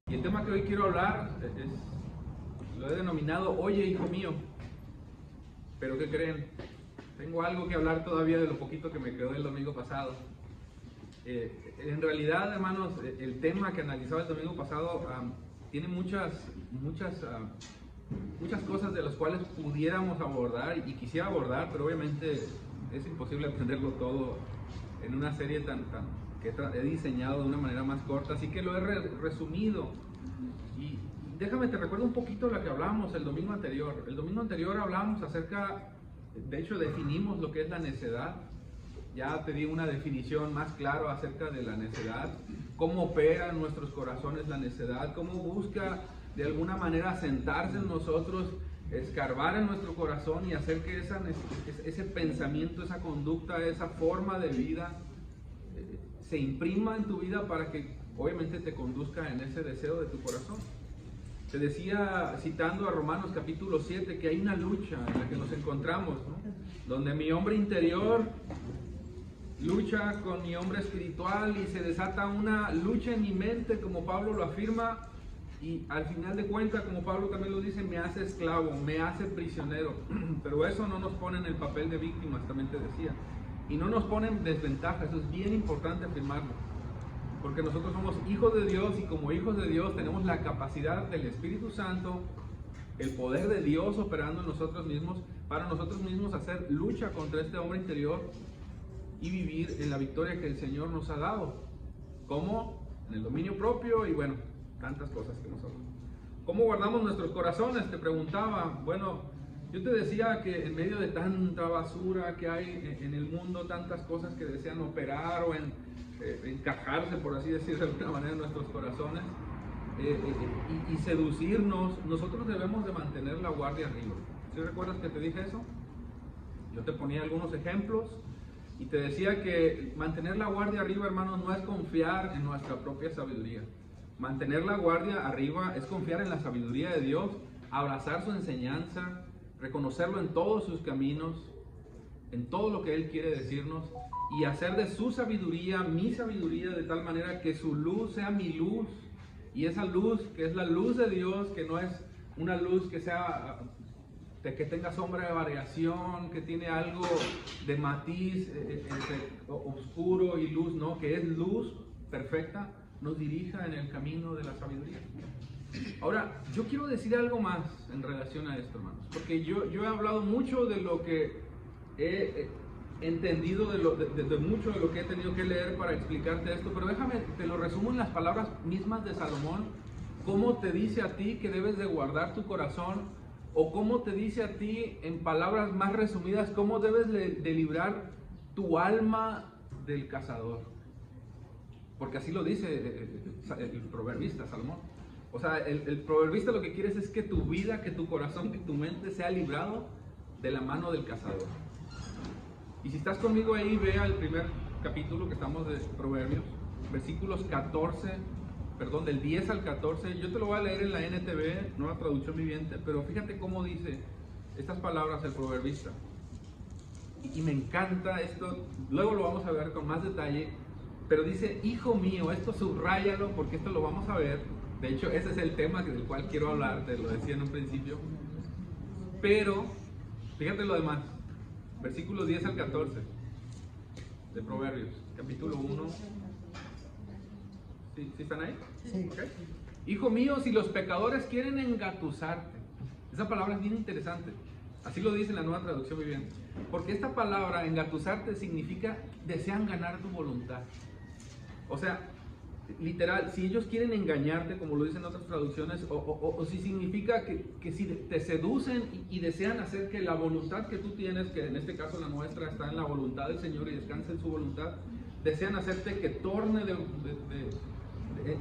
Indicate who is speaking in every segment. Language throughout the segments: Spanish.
Speaker 1: Y el tema que hoy quiero hablar lo he denominado Oye, hijo mío. Pero ¿qué creen? Tengo algo que hablar todavía de lo poquito que me quedó el domingo pasado. En realidad, hermanos, el tema que analizaba el domingo pasado tiene muchas cosas de las cuales pudiéramos abordar y quisiera abordar, pero obviamente es imposible atenderlo todo en una serie que he diseñado de una manera más corta, así que lo he resumido. Y déjame, te recuerdo un poquito lo que hablábamos el domingo anterior. El domingo anterior hablábamos acerca, de hecho definimos lo que es la necedad. Ya te di una definición más clara acerca de la necedad, cómo opera en nuestros corazones la necedad, cómo busca de alguna manera sentarse en nosotros, escarbar en nuestro corazón y hacer que ese pensamiento, esa conducta, esa forma de vida se imprima en tu vida para que obviamente te conduzca en ese deseo de tu corazón. Te decía, citando a Romanos capítulo 7, que hay una lucha en la que nos encontramos, ¿no? Donde mi hombre interior lucha con mi hombre espiritual y se desata una lucha en mi mente, como Pablo lo afirma, y al final de cuentas, como Pablo también lo dice, me hace esclavo, me hace prisionero. Pero eso no nos pone en el papel de víctimas, también te decía, y no nos pone en desventaja. Eso es bien importante afirmarlo, porque nosotros somos hijos de Dios y como hijos de Dios tenemos la capacidad del Espíritu Santo, el poder de Dios operando en nosotros mismos, para nosotros mismos hacer lucha contra este hombre interior y vivir en la victoria que el Señor nos ha dado. ¿Cómo? En el dominio propio y bueno, tantas cosas que nos hablan. ¿Cómo guardamos nuestros corazones? Te preguntaba. Bueno, yo te decía que en medio de tanta basura que hay en el mundo, tantas cosas que desean operar o encajarse, por así decirlo de alguna manera, en nuestros corazones y seducirnos, nosotros debemos de mantener la guardia arriba. ¿Sí recuerdas que te dije eso? Yo te ponía algunos ejemplos y te decía que mantener la guardia arriba, hermanos, no es confiar en nuestra propia sabiduría. Mantener la guardia arriba es confiar en la sabiduría de Dios, abrazar su enseñanza, reconocerlo en todos sus caminos, en todo lo que Él quiere decirnos y hacer de su sabiduría mi sabiduría, de tal manera que su luz sea mi luz, y esa luz que es la luz de Dios, que no es una luz que sea que tenga sombra de variación, que tiene algo de matiz entre oscuro y luz, no, que es luz perfecta, nos dirija en el camino de la sabiduría. Ahora, yo quiero decir algo más en relación a esto, hermanos, porque yo he hablado mucho de lo que he entendido, de mucho de lo que he tenido que leer para explicarte esto, pero déjame, te lo resumo en las palabras mismas de Salomón, cómo te dice a ti que debes de guardar tu corazón, o cómo te dice a ti, en palabras más resumidas, cómo debes de librar tu alma del cazador. Porque así lo dice el proverbista Salomón. O sea, el proverbista lo que quiere es que tu vida, que tu corazón, que tu mente sea librado de la mano del cazador. Y si estás conmigo ahí, vea el primer capítulo que estamos de Proverbios, versículos del 10 al 14. Yo te lo voy a leer en la NTV, nueva traducción viviente, pero fíjate cómo dice estas palabras el proverbista. Y me encanta esto, luego lo vamos a ver con más detalle, pero dice, hijo mío, esto subráyalo porque esto lo vamos a ver. De hecho, ese es el tema del cual quiero hablar, te lo decía en un principio. Pero, fíjate lo demás, versículos 10 al 14 de Proverbios, capítulo 1. ¿Sí están ahí?
Speaker 2: Sí.
Speaker 1: Okay. Hijo mío, si los pecadores quieren engatusarte, esa palabra es bien interesante, así lo dice la nueva traducción viviente, porque esta palabra, engatusarte, significa desean ganar tu voluntad. O sea, literal, si ellos quieren engañarte, como lo dicen otras traducciones, o si significa que si te seducen y desean hacer que la voluntad que tú tienes, que en este caso la nuestra está en la voluntad del Señor y descansa en su voluntad, desean hacerte que torne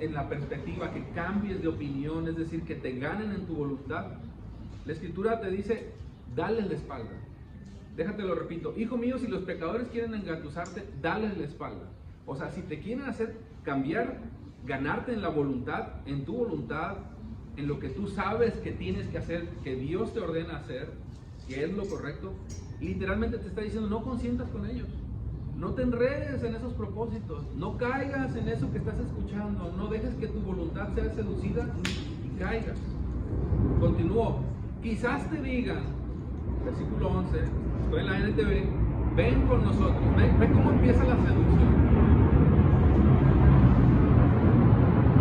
Speaker 1: en la perspectiva, que cambies de opinión, es decir, que te ganen en tu voluntad. La Escritura te dice, dales la espalda. Déjate lo repito, hijo mío, si los pecadores quieren engatusarte, dales la espalda. O sea, si te quieren hacer cambiar, ganarte en la voluntad, en tu voluntad, en lo que tú sabes que tienes que hacer, que Dios te ordena hacer, que es lo correcto, literalmente te está diciendo, no consientas con ellos. No te enredes en esos propósitos, no caigas en eso que estás escuchando, no dejes que tu voluntad sea seducida y caigas. Continúo. Quizás te digan, versículo 11, estoy en la NTV, ven con nosotros. Ve cómo empieza la seducción.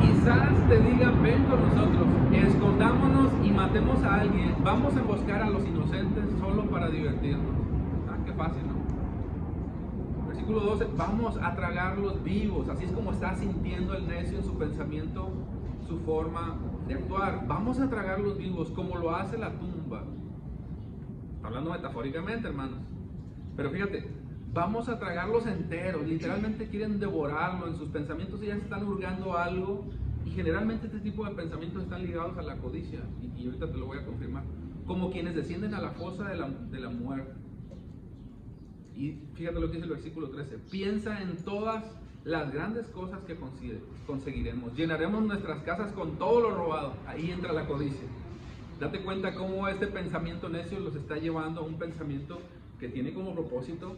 Speaker 1: Quizás te digan, ven con nosotros, escondámonos y matemos a alguien, vamos a emboscar a los inocentes solo para divertirnos. Ah, qué fácil, ¿no? Versículo 12, vamos a tragarlos vivos. Así es como está sintiendo el necio en su pensamiento, su forma de actuar. Vamos a tragarlos vivos como lo hace la tumba. Está hablando metafóricamente, hermanos. Pero fíjate, vamos a tragarlos enteros. Literalmente quieren devorarlo. En sus pensamientos ya están hurgando algo. Y generalmente este tipo de pensamientos están ligados a la codicia. Y ahorita te lo voy a confirmar. Como quienes descienden a la fosa de la muerte. Y fíjate lo que dice el versículo 13. Piensa en todas las grandes cosas que conseguiremos. Llenaremos nuestras casas con todo lo robado. Ahí entra la codicia. Date cuenta cómo este pensamiento necio los está llevando a un pensamiento que tiene como propósito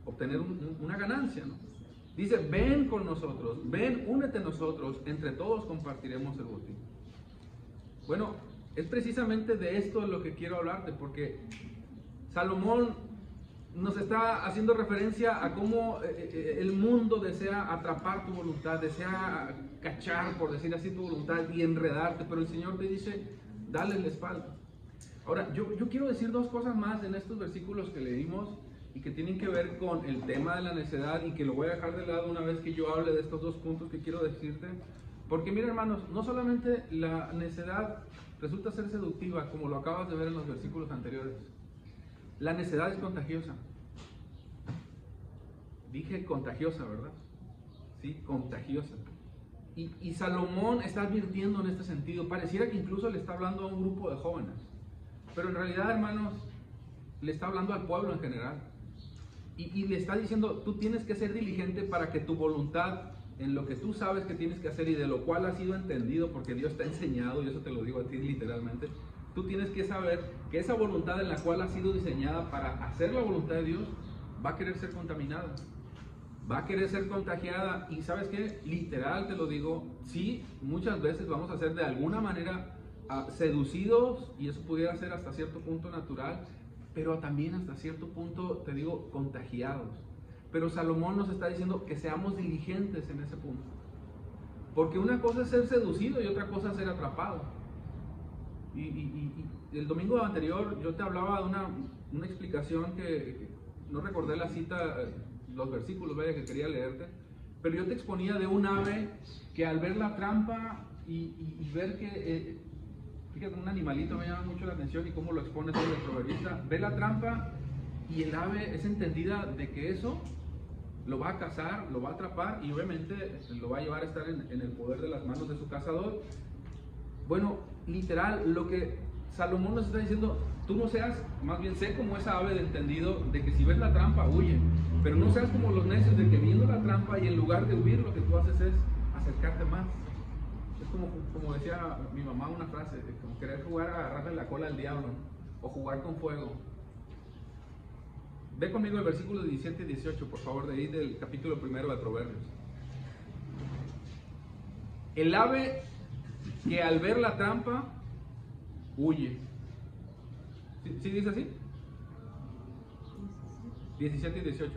Speaker 1: obtener una ganancia, ¿no? Dice, ven con nosotros, ven, únete a nosotros, entre todos compartiremos el botín. Bueno, es precisamente de esto de lo que quiero hablarte, porque Salomón nos está haciendo referencia a cómo el mundo desea atrapar tu voluntad, desea cachar, por decir así, tu voluntad y enredarte, pero el Señor te dice, dale la espalda. Ahora, yo quiero decir dos cosas más en estos versículos que leímos y que tienen que ver con el tema de la necedad, y que lo voy a dejar de lado una vez que yo hable de estos dos puntos que quiero decirte. Porque mira, hermanos, no solamente la necedad resulta ser seductiva, como lo acabas de ver en los versículos anteriores. La necedad es contagiosa. Dije contagiosa, ¿verdad? Sí, contagiosa. Y Salomón está advirtiendo en este sentido. Pareciera que incluso le está hablando a un grupo de jóvenes. Pero en realidad, hermanos, le está hablando al pueblo en general. Y le está diciendo, tú tienes que ser diligente para que tu voluntad, en lo que tú sabes que tienes que hacer y de lo cual has sido entendido, porque Dios te ha enseñado, y eso te lo digo a ti literalmente, tú tienes que saber que esa voluntad en la cual has sido diseñada para hacer la voluntad de Dios, va a querer ser contaminada, va a querer ser contagiada. Y ¿sabes qué? Literal te lo digo, sí, muchas veces vamos a ser de alguna manera seducidos, y eso pudiera ser hasta cierto punto natural, pero también hasta cierto punto, te digo, contagiados. Pero Salomón nos está diciendo que seamos diligentes en ese punto. Porque una cosa es ser seducido y otra cosa es ser atrapado. Y el domingo anterior yo te hablaba de una explicación que no recordé la cita, los versículos, vaya, que quería leerte. Pero yo te exponía de un ave que al ver la trampa y ver que... fíjate, un animalito me llama mucho la atención y cómo lo expone todo el proverbista. Ve la trampa y el ave es entendida de que eso lo va a cazar, lo va a atrapar y obviamente lo va a llevar a estar en el poder de las manos de su cazador. Bueno, literal, lo que Salomón nos está diciendo, tú no seas, más bien sé como esa ave de entendido de que si ves la trampa, huye. Pero no seas como los necios de que viendo la trampa y en lugar de huir, lo que tú haces es acercarte más. Es como decía mi mamá una frase, como querer jugar a agarrarle la cola al diablo, o jugar con fuego. Ve conmigo el versículo 17 y 18, por favor, de ahí del capítulo 1 de Proverbios. El ave que al ver la trampa, huye. ¿Sí dice así? 17 y 18.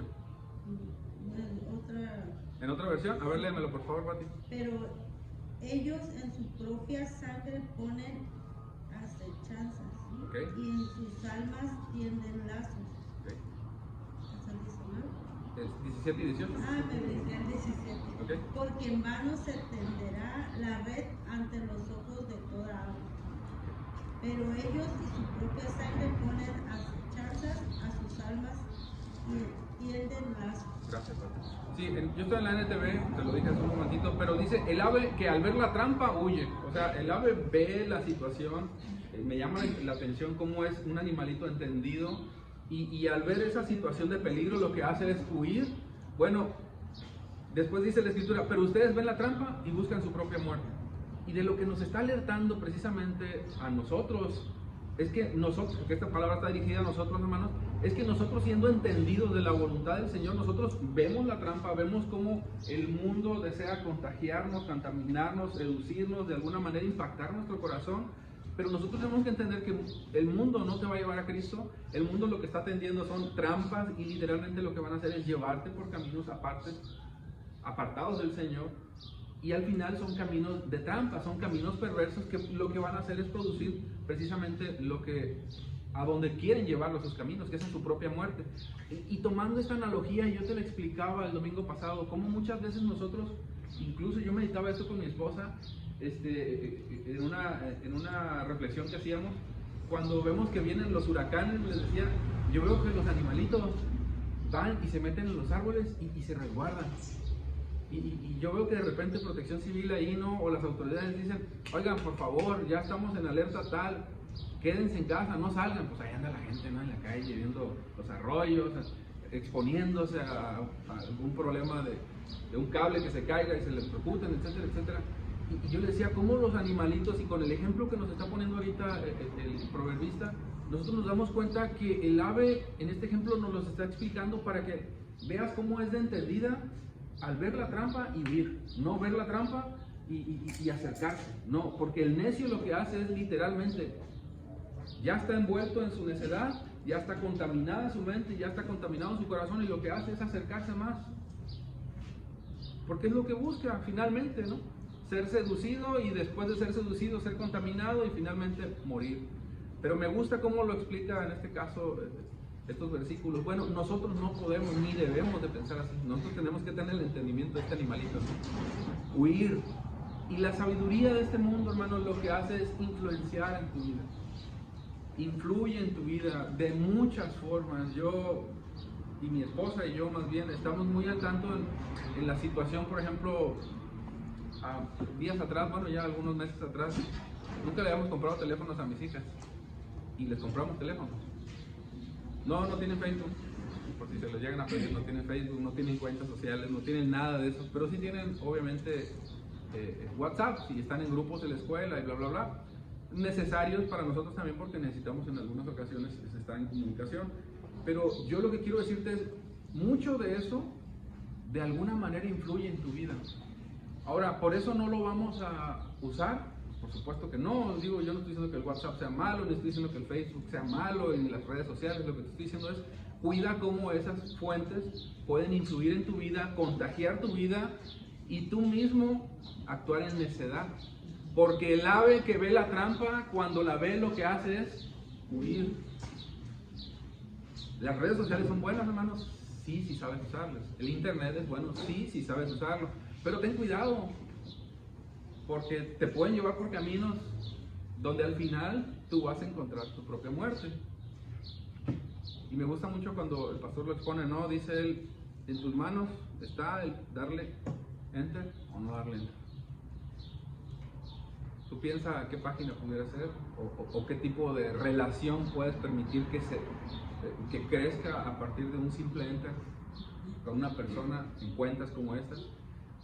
Speaker 1: ¿En otra versión? A ver, léemelo, por favor, Pati.
Speaker 2: Pero ellos en su propia sangre ponen acechanzas,
Speaker 1: Okay.
Speaker 2: y en sus almas tienden lazos.
Speaker 1: Okay.
Speaker 2: ¿Es el 19?
Speaker 1: ¿Es 17 y 18?
Speaker 2: Ah, me brinqué el 17.
Speaker 1: Okay.
Speaker 2: Porque en vano se tenderá la red ante los ojos de toda agua. Pero ellos y su propia sangre ponen acechanzas a sus almas y tienden lazos.
Speaker 1: Gracias, Pati. Sí, yo estoy en la NTV, te lo dije hace un momentito, pero dice el ave que al ver la trampa huye. O sea, el ave ve la situación, me llama la atención cómo es un animalito entendido y al ver esa situación de peligro lo que hace es huir. Bueno, después dice la escritura, pero ustedes ven la trampa y buscan su propia muerte. Y de lo que nos está alertando precisamente a nosotros, es que nosotros, porque esta palabra está dirigida a nosotros, hermanos, es que nosotros, siendo entendidos de la voluntad del Señor, nosotros vemos la trampa, vemos cómo el mundo desea contagiarnos, contaminarnos, seducirnos, de alguna manera impactar nuestro corazón, pero nosotros tenemos que entender que el mundo no te va a llevar a Cristo. El mundo lo que está tendiendo son trampas, y literalmente lo que van a hacer es llevarte por caminos apartados del Señor, y al final son caminos de trampa, son caminos perversos que lo que van a hacer es producir precisamente a donde quieren llevarlos sus caminos, que es en su propia muerte. Y tomando esta analogía, yo te la explicaba el domingo pasado, cómo muchas veces nosotros, incluso yo meditaba esto con mi esposa, en una reflexión que hacíamos, cuando vemos que vienen los huracanes, les decía, yo veo que los animalitos van y se meten en los árboles y se resguardan. Y yo veo que de repente Protección Civil ahí, ¿no? O las autoridades dicen, oigan, por favor, ya estamos en alerta tal, quédense en casa, no salgan. Pues ahí anda la gente, ¿no?, en la calle viendo los arroyos, exponiéndose a algún problema de un cable que se caiga y se electrocuten, etcétera, etcétera. Y yo le decía, ¿cómo los animalitos, y con el ejemplo que nos está poniendo ahorita el proverbista, nosotros nos damos cuenta que el ave en este ejemplo nos los está explicando para que veas cómo es de entendida al ver la trampa y huir, no ver la trampa y acercarse, no, porque el necio lo que hace es literalmente, ya está envuelto en su necedad, ya está contaminada su mente, ya está contaminado su corazón, y lo que hace es acercarse más, porque es lo que busca finalmente, ¿no? Ser seducido, y después de ser seducido, ser contaminado y finalmente morir. Pero me gusta cómo lo explica en este caso estos versículos. Bueno, nosotros no podemos ni debemos de pensar así. Nosotros tenemos que tener el entendimiento de este animalito, ¿no? Huir. Y la sabiduría de este mundo, hermanos, lo que hace es influenciar en tu vida. Influye en tu vida de muchas formas. Yo y mi esposa y yo, más bien, estamos muy al tanto en la situación, por ejemplo, días atrás, bueno, ya algunos meses atrás, nunca le habíamos comprado teléfonos a mis hijas, y les compramos teléfonos. No tienen Facebook, por si se los llegan a pedir, no tienen Facebook, no tienen cuentas sociales, no tienen nada de eso, pero sí tienen, obviamente, WhatsApp, si están en grupos de la escuela y bla, bla, bla, necesarios para nosotros también, porque necesitamos en algunas ocasiones estar en comunicación. Pero yo lo que quiero decirte es, mucho de eso, de alguna manera, influye en tu vida. Ahora, ¿por eso no lo vamos a usar? Por supuesto que no. Digo, yo no estoy diciendo que el WhatsApp sea malo, no estoy diciendo que el Facebook sea malo, en las redes sociales. Lo que te estoy diciendo es, cuida cómo esas fuentes pueden influir en tu vida, contagiar tu vida, y tú mismo actuar en necedad. Porque el ave que ve la trampa, cuando la ve, lo que hace es huir. Las redes sociales son buenas, hermanos, sí, si sabes usarlas. El internet es bueno, sí, si sabes usarlo. Pero ten cuidado, porque te pueden llevar por caminos donde al final tú vas a encontrar tu propia muerte. Y me gusta mucho cuando el pastor lo expone, ¿no? Dice él, en tus manos está el darle enter o no darle enter. Tú piensas qué página pudiera ser, o qué tipo de relación puedes permitir que crezca a partir de un simple enter con una persona en cuentas como estas.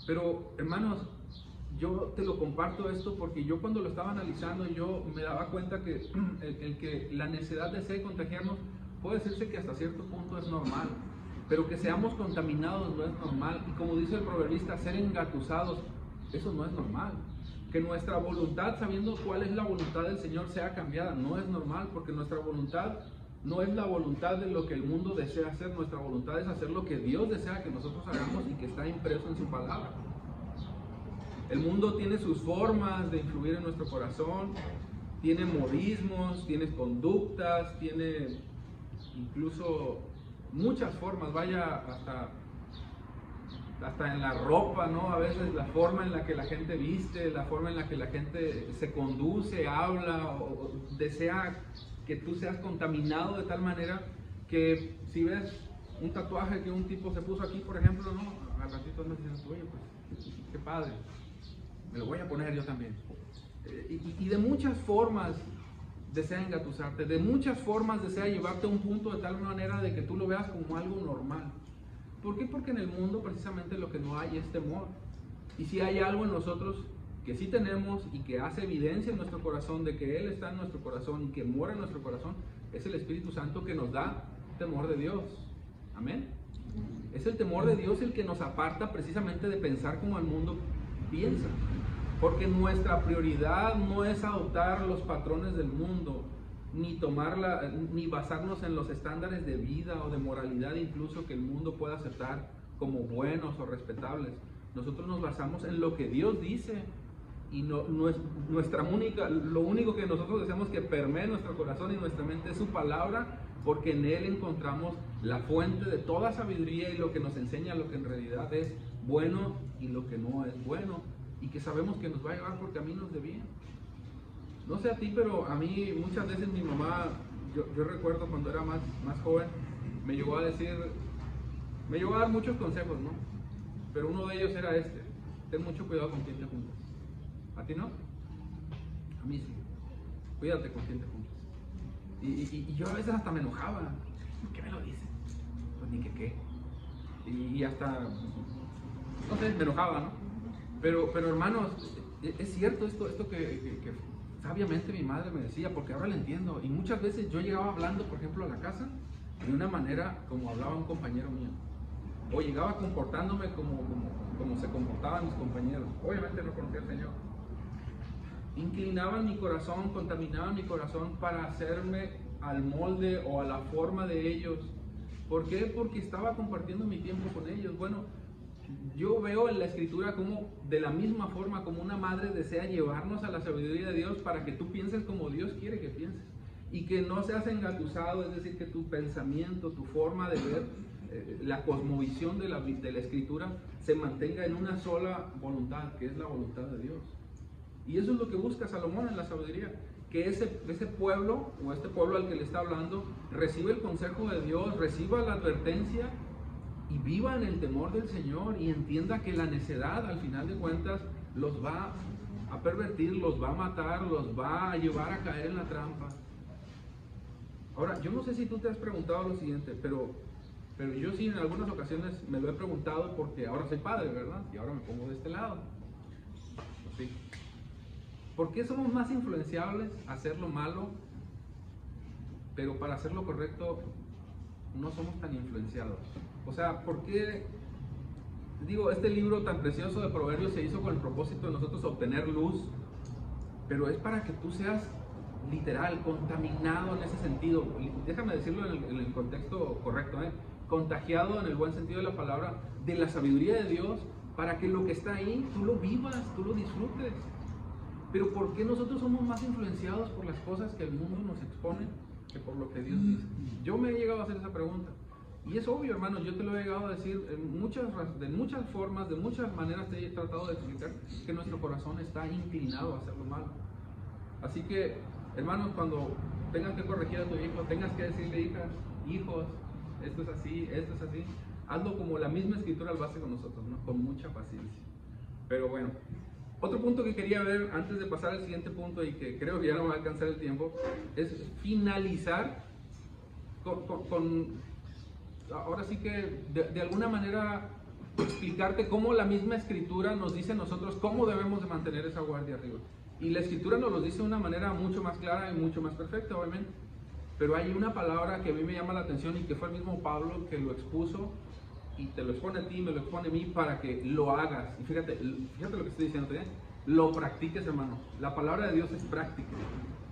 Speaker 1: Pero, hermanos, yo te lo comparto esto porque yo, cuando lo estaba analizando, yo me daba cuenta que el que la necedad desee contagiarnos, puede decirse que hasta cierto punto es normal, pero que seamos contaminados no es normal. Y como dice el proverbista, ser engatusados, eso no es normal. Que nuestra voluntad, sabiendo cuál es la voluntad del Señor, sea cambiada, no es normal, porque nuestra voluntad no es la voluntad de lo que el mundo desea hacer. Nuestra voluntad es hacer lo que Dios desea que nosotros hagamos y que está impreso en su palabra. El mundo tiene sus formas de influir en nuestro corazón, tiene modismos, tiene conductas, tiene incluso muchas formas, vaya, hasta en la ropa, ¿no? A veces la forma en la que la gente viste, la forma en la que la gente se conduce, habla, o desea que tú seas contaminado de tal manera que si ves un tatuaje que un tipo se puso aquí, por ejemplo, ¿no? Al ratito andas diciendo, oye, pues, qué padre, me lo voy a poner yo también. Y de muchas formas desea engatusarte, de muchas formas desea llevarte a un punto de tal manera de que tú lo veas como algo normal. ¿Por qué? Porque en el mundo precisamente lo que no hay es temor. Y si hay algo en nosotros que sí tenemos y que hace evidencia en nuestro corazón de que Él está en nuestro corazón y que mora en nuestro corazón, es el Espíritu Santo, que nos da temor de Dios. Amén. Es el temor de Dios el que nos aparta precisamente de pensar como el mundo piensa. Porque nuestra prioridad no es adoptar los patrones del mundo, ni basarnos en los estándares de vida o de moralidad incluso que el mundo pueda aceptar como buenos o respetables. Nosotros nos basamos en lo que Dios dice y lo único que nosotros deseamos que permee nuestro corazón y nuestra mente es su palabra, porque en Él encontramos la fuente de toda sabiduría y lo que nos enseña lo que en realidad es bueno y lo que no es bueno, y que sabemos que nos va a llevar por caminos de bien. No sé a ti, pero a mí muchas veces mi mamá, yo recuerdo cuando era más joven, me llegó a dar muchos consejos, ¿no? Pero uno de ellos era ten mucho cuidado con quien te juntas. ¿A ti no? A mí sí. Cuídate con quien te juntas. Y yo a veces hasta me enojaba. ¿Qué me lo dice? Pues ni que qué. Y hasta, no sé, me enojaba, ¿no? Pero hermanos, es cierto esto que sabiamente mi madre me decía, porque ahora lo entiendo. Y muchas veces yo llegaba hablando, por ejemplo, a la casa de una manera como hablaba un compañero mío. O llegaba comportándome como se comportaban mis compañeros. Obviamente no conocía al Señor. Inclinaban mi corazón, contaminaban mi corazón para hacerme al molde o a la forma de ellos. ¿Por qué? Porque estaba compartiendo mi tiempo con ellos. Bueno, yo veo en la Escritura como de la misma forma como una madre desea llevarnos a la sabiduría de Dios para que tú pienses como Dios quiere que pienses. Y que no seas engatusado, es decir, que tu pensamiento, tu forma de ver, la cosmovisión de la Escritura se mantenga en una sola voluntad, que es la voluntad de Dios. Y eso es lo que busca Salomón en la sabiduría, que ese pueblo, o este pueblo al que le está hablando, reciba el consejo de Dios, reciba la advertencia y viva en el temor del Señor y entienda que la necedad al final de cuentas los va a pervertir, los va a matar, los va a llevar a caer en la trampa. Ahora, yo no sé si tú te has preguntado lo siguiente, pero yo sí en algunas ocasiones me lo he preguntado porque ahora soy padre, ¿verdad? Y ahora me pongo de este lado. ¿Sí? ¿Por qué somos más influenciables a hacer lo malo, pero para hacer lo correcto no somos tan influenciados? O sea, ¿por qué? Digo, este libro tan precioso de Proverbios se hizo con el propósito de nosotros obtener luz, pero es para que tú seas literal, contaminado en ese sentido. Déjame decirlo en el contexto correcto, contagiado en el buen sentido de la palabra, de la sabiduría de Dios, para que lo que está ahí, tú lo vivas, tú lo disfrutes. Pero ¿por qué nosotros somos más influenciados por las cosas que el mundo nos expone que por lo que Dios dice? Yo me he llegado a hacer esa pregunta. Y es obvio, hermanos, yo te lo he llegado a decir de muchas formas, de muchas maneras te he tratado de explicar que nuestro corazón está inclinado a hacer lo malo. Así que, hermanos, cuando tengas que corregir a tu hijo, tengas que decirle, hijas, hijos, esto es así, hazlo como la misma Escritura lo hace con nosotros, ¿no? Con mucha paciencia. Pero bueno, otro punto que quería ver antes de pasar al siguiente punto y que creo que ya no me va a alcanzar el tiempo, es finalizar con ahora sí que de alguna manera explicarte cómo la misma Escritura nos dice a nosotros cómo debemos de mantener esa guardia arriba. Y la Escritura nos lo dice de una manera mucho más clara y mucho más perfecta, obviamente. Pero hay una palabra que a mí me llama la atención y que fue el mismo Pablo que lo expuso y te lo expone a ti, me lo expone a mí para que lo hagas. Y fíjate lo que estoy diciendo, lo practiques, hermano. La palabra de Dios es práctica.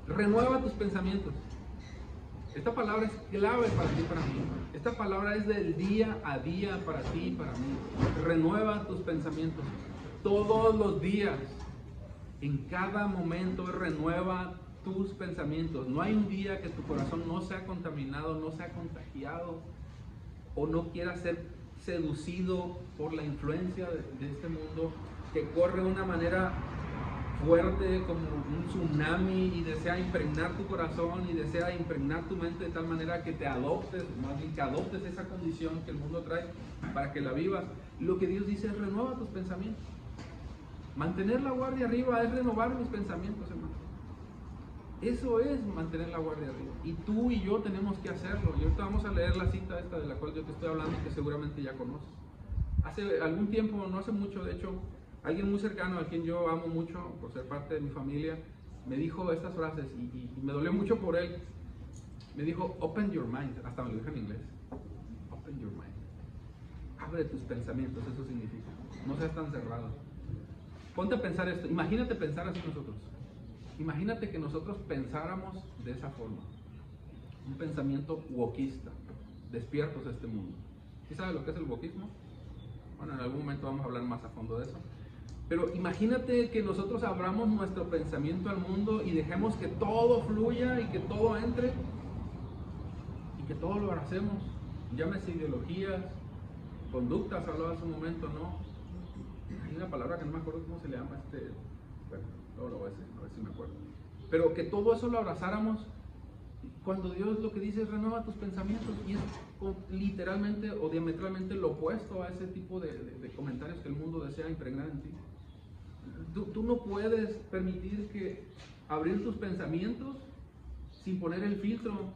Speaker 1: Renueva tus pensamientos. Esta palabra es clave para ti y para mí. Esta palabra es del día a día para ti y para mí. Renueva tus pensamientos. Todos los días, en cada momento, renueva tus pensamientos. No hay un día que tu corazón no sea contaminado, no sea contagiado o no quiera ser seducido por la influencia de este mundo que corre de una manera fuerte como un tsunami y desea impregnar tu corazón y desea impregnar tu mente de tal manera que te adoptes, más bien que adoptes esa condición que el mundo trae para que la vivas. Lo que Dios dice es renueva tus pensamientos. Mantener la guardia arriba es renovar mis pensamientos, hermano. Eso es mantener la guardia arriba. Y tú y yo tenemos que hacerlo. Y ahorita vamos a leer la cita esta de la cual yo te estoy hablando, que seguramente ya conoces. Hace algún tiempo, no hace mucho, de hecho, alguien muy cercano a quien yo amo mucho por ser parte de mi familia, me dijo estas frases y me dolió mucho por él. Me dijo, open your mind, hasta me lo dije en inglés. Open your mind. Abre tus pensamientos, eso significa. No seas tan cerrado. Ponte a pensar esto. Imagínate pensar así nosotros. Imagínate que nosotros pensáramos de esa forma. Un pensamiento wokista, despiertos a este mundo. ¿Sí sabe lo que es el wokismo? Bueno, en algún momento vamos a hablar más a fondo de eso. Pero imagínate que nosotros abramos nuestro pensamiento al mundo y dejemos que todo fluya y que todo entre y que todo lo abracemos. Llámese ideologías, conductas, hablaba hace un momento, ¿no? Hay una palabra que no me acuerdo cómo se le llama, bueno, luego lo voy a decir, a ver si me acuerdo. Pero que todo eso lo abrazáramos cuando Dios lo que dice es renueva tus pensamientos, y es literalmente o diametralmente lo opuesto a ese tipo de comentarios que el mundo desea impregnar en ti. Tú no puedes permitir que abrir tus pensamientos sin poner el filtro.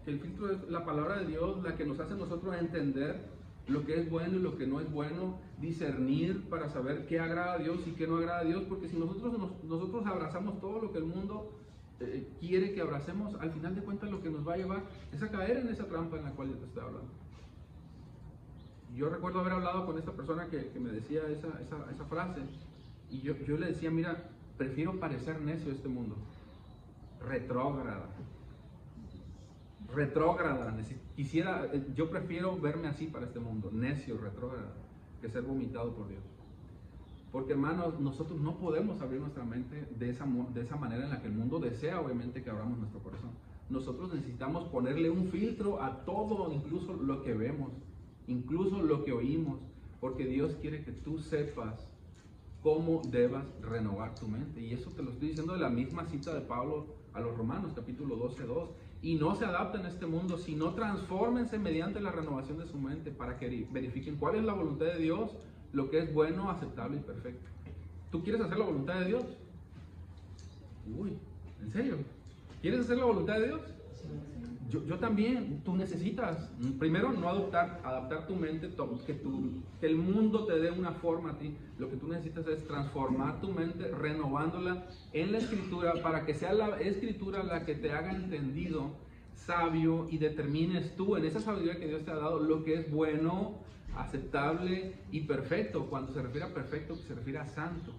Speaker 1: El filtro es la palabra de Dios, la que nos hace a nosotros entender lo que es bueno y lo que no es bueno, discernir para saber qué agrada a Dios y qué no agrada a Dios, porque si nosotros abrazamos todo lo que el mundo quiere que abracemos, al final de cuentas lo que nos va a llevar es a caer en esa trampa en la cual yo te estoy hablando. Yo recuerdo haber hablado con esta persona que me decía esa frase, y yo le decía, mira, prefiero parecer necio a este mundo, retrógrada, yo prefiero verme así para este mundo, necio, retrógrada, que ser vomitado por Dios. Porque, hermanos, nosotros no podemos abrir nuestra mente de esa manera en la que el mundo desea, obviamente, que abramos nuestro corazón. Nosotros necesitamos ponerle un filtro a todo, incluso lo que vemos, incluso lo que oímos, porque Dios quiere que tú sepas cómo debas renovar tu mente. Y eso te lo estoy diciendo de la misma cita de Pablo a los Romanos, capítulo 12:2. Y no se adapten a este mundo, sino transfórmense mediante la renovación de su mente para que verifiquen cuál es la voluntad de Dios, lo que es bueno, aceptable y perfecto. ¿Tú quieres hacer la voluntad de Dios? Uy, ¿en serio? ¿Quieres hacer la voluntad de Dios? Yo también. Tú necesitas, primero, no adaptar tu mente, que el mundo te dé una forma a ti. Lo que tú necesitas es transformar tu mente, renovándola en la Escritura, para que sea la Escritura la que te haga entendido, sabio, y determines tú, en esa sabiduría que Dios te ha dado, lo que es bueno, aceptable y perfecto. Cuando se refiere a perfecto, se refiere a santo.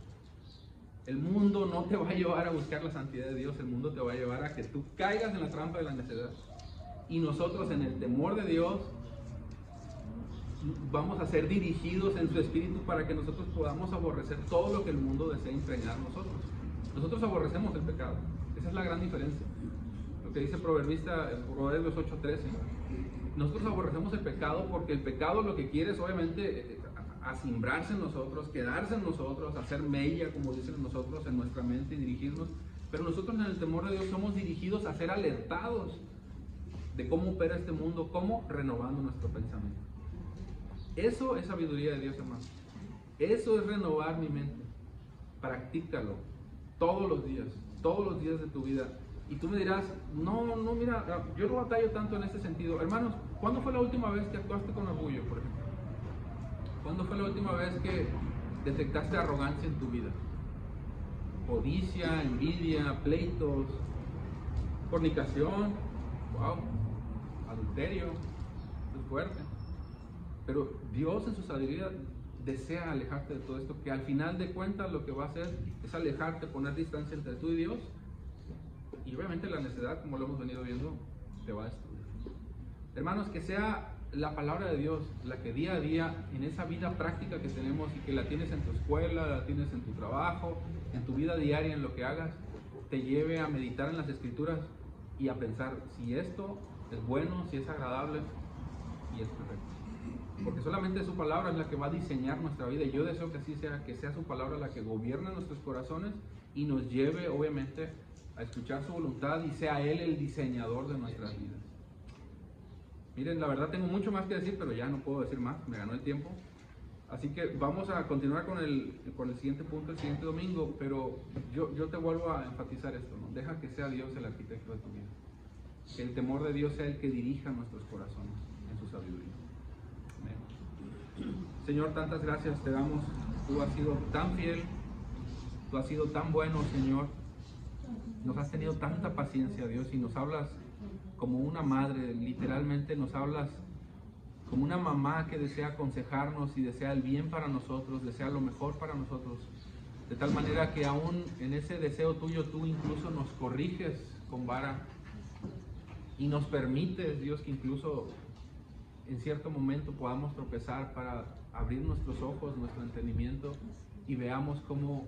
Speaker 1: El mundo no te va a llevar a buscar la santidad de Dios, el mundo te va a llevar a que tú caigas en la trampa de la necedad. Y nosotros, en el temor de Dios, vamos a ser dirigidos en su espíritu para que nosotros podamos aborrecer todo lo que el mundo desea impregnar en nosotros. Nosotros aborrecemos el pecado. Esa es la gran diferencia. Lo que dice Proverbios 8:13. Nosotros aborrecemos el pecado porque el pecado lo que quiere es, obviamente, asimbrarse en nosotros, quedarse en nosotros, hacer mella, como dicen nosotros, en nuestra mente y dirigirnos. Pero nosotros, en el temor de Dios, somos dirigidos a ser alertados de cómo opera este mundo, cómo renovando nuestro pensamiento. Eso es sabiduría de Dios, hermano. Eso es renovar mi mente. Practícalo todos los días de tu vida. Y tú me dirás, no, mira, yo no batallo tanto en ese sentido. Hermanos, ¿cuándo fue la última vez que actuaste con orgullo, por ejemplo? ¿Cuándo fue la última vez que detectaste arrogancia en tu vida? Codicia, envidia, pleitos, fornicación, wow, adulterio, es fuerte. Pero Dios, en su sabiduría, desea alejarte de todo esto, que al final de cuentas lo que va a hacer es alejarte, poner distancia entre tú y Dios. Y obviamente la necedad, como lo hemos venido viendo, te va a destruir. Hermanos, que sea la palabra de Dios la que día a día, en esa vida práctica que tenemos y que la tienes en tu escuela, la tienes en tu trabajo, en tu vida diaria, en lo que hagas, te lleve a meditar en las Escrituras y a pensar si esto es bueno, si es agradable y es perfecto. Porque solamente su palabra es la que va a diseñar nuestra vida, y yo deseo que así sea, que sea su palabra la que gobierne nuestros corazones y nos lleve, obviamente, a escuchar su voluntad, y sea Él el diseñador de nuestras vidas. Miren, la verdad tengo mucho más que decir, pero ya no puedo decir más, me ganó el tiempo. Así que vamos a continuar con el siguiente punto, el siguiente domingo, pero yo te vuelvo a enfatizar esto, ¿no? Deja que sea Dios el arquitecto de tu vida. Que el temor de Dios sea el que dirija nuestros corazones en su sabiduría. Amén. Señor, tantas gracias te damos. Tú has sido tan fiel, tú has sido tan bueno, Señor. Nos has tenido tanta paciencia, Dios, y nos hablas como una madre, literalmente nos hablas como una mamá que desea aconsejarnos y desea el bien para nosotros, desea lo mejor para nosotros, de tal manera que aún en ese deseo tuyo, tú incluso nos corriges con vara y nos permites, Dios, que incluso en cierto momento podamos tropezar para abrir nuestros ojos, nuestro entendimiento y veamos cómo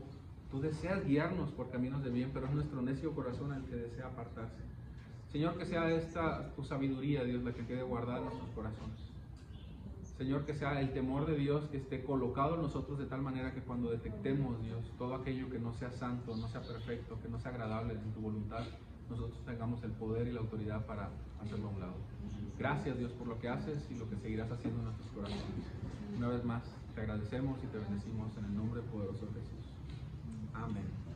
Speaker 1: tú deseas guiarnos por caminos de bien, pero es nuestro necio corazón el que desea apartarse. Señor, que sea esta tu sabiduría, Dios, la que quede guardada en nuestros corazones. Señor, que sea el temor de Dios que esté colocado en nosotros de tal manera que cuando detectemos, Dios, todo aquello que no sea santo, no sea perfecto, que no sea agradable en tu voluntad, nosotros tengamos el poder y la autoridad para hacerlo a un lado. Gracias, Dios, por lo que haces y lo que seguirás haciendo en nuestros corazones. Una vez más, te agradecemos y te bendecimos en el nombre poderoso de Jesús. Amén.